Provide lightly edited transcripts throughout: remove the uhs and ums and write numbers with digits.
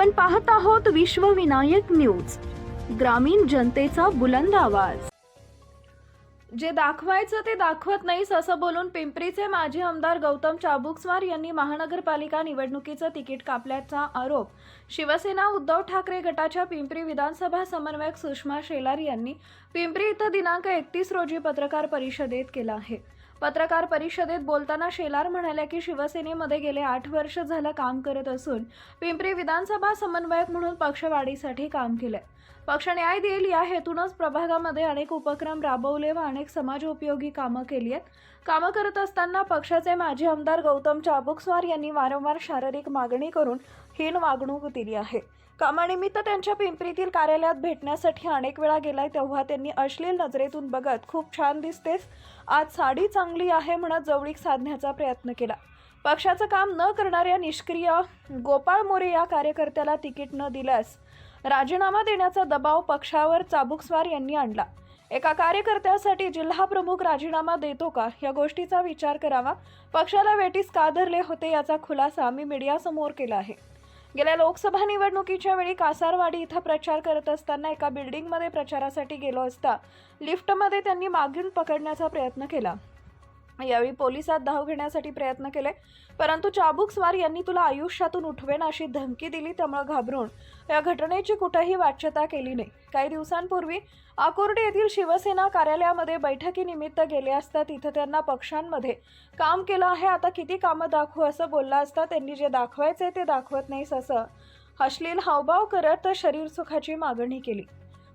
आपण पाहत आहोत विश्वविनायक न्यूज, ग्रामीण जनतेचा बुलंद आवाज। जे दाखवायचं ते दाखवत नाहीस असं बोलून पिंपरीचे माजी आमदार गौतम चाबुकस्वार यांनी महानगरपालिका निवडणुकीचं तिकीट कापल्याचा आरोप शिवसेना उद्धव ठाकरे गटाच्या पिंपरी विधानसभा समन्वयक सुषमा शेलार यांनी पिंपरी इथं दिनांक 31 रोजी पत्रकार परिषदेत केला आहे। पत्रकार परिषदेत बोलताना शेलार म्हणाल्या की शिवसेनेमध्ये गेले 8 वर्ष झालं काम करत असून पिंपरी विधानसभा समन्वयक म्हणून पक्षवाढीसाठी काम केलंय। पक्ष न्याय देईल या हेतूनच प्रभागामध्ये अनेक उपक्रम राबवले व अनेक समाजोपयोगी कामं केली आहेत। कामं करत असताना पक्षाचे माजी आमदार गौतम चाबुकस्वार यांनी वारंवार शारीरिक मागणी करून हीन वागणूक दिली आहे। कामानिमित्त त्यांच्या पिंपरीतील कार्यालयात भेटण्यासाठी अनेक वेळा गेलाय तेव्हा त्यांनी अश्लील नजरेतून बघत खूप छान दिसतेस, आज साडी चांगली आहे म्हणत जवळीक साधण्याचा प्रयत्न केला। पक्षाचं काम न करणाऱ्या निष्क्रिय गोपाळ मोरे या कार्यकर्त्याला तिकीट न दिल्यास राजीनामा देण्याचा दबाव पक्षावर चाबुकस्वार यांनी आणला। एका कार्यकर्त्यासाठी जिल्हा प्रमुख राजीनामा देतो का या गोष्टीचा विचार करावा। पक्षाला वेटीस का धरले होते याचा खुलासा मी मीडियासमोर केला आहे। गेल्या लोकसभा निवडणुकीच्या वेळी कासारवाडी इथं प्रचार करत असताना एका बिल्डिंगमध्ये प्रचारासाठी गेलो असता लिफ्टमध्ये त्यांनी मागून पकडण्याचा प्रयत्न केला। यावेळी पोलिसात धाव घेण्यासाठी प्रयत्न केले, परंतु चाबुकस्वार यांनी तुला आयुष्यातून उठवेन अशी धमकी दिली। त्यामुळे घाबरून या घटनेची कुठेही वाच्यता केली नाही। काही दिवसांपूर्वी आकुर्डी येथील शिवसेना कार्यालयामध्ये बैठकीनिमित्त गेले असता तिथे त्यांना पक्षांमध्ये काम केलं आहे, आता किती कामं दाखवू असं बोलला असता त्यांनी जे दाखवायचे ते दाखवत नाहीस असं अश्लील हावभाव करत शरीर सुखाची मागणी केली।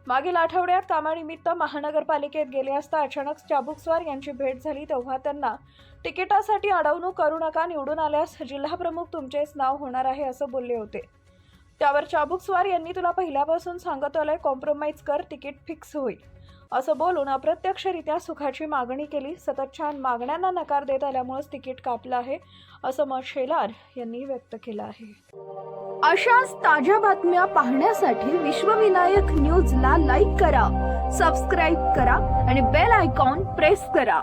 मागील आठवड्यात कामानिमित्त महानगरपालिकेत गेले असता अचानक चाबुकस्वार यांची भेट झाली तेव्हा त्यांना तिकिटासाठी अडवणूक करू नका, निवडून आल्यास जिल्हा प्रमुख तुमचेच नाव होणार आहे असं बोलले होते। त्यावर चाबुकस्वार यांनी तुला पहिल्यापासून सांगत आलोय कॉम्प्रोमाइज कर, तिकीट फिक्स होईल असं बोलून अप्रत्यक्षरित्या सुखाची मागणी केली। सततच्या मागण्यांना नकार देत आल्यामुळेच तिकीट कापलं आहे असं मत शेलार यांनी व्यक्त केलं आहे। अशाच ताज्या बातम्या पाहण्यासाठी विश्वविनायक न्यूजला लाईक करा, सबस्क्राईब करा आणि बेल आयकॉन प्रेस करा।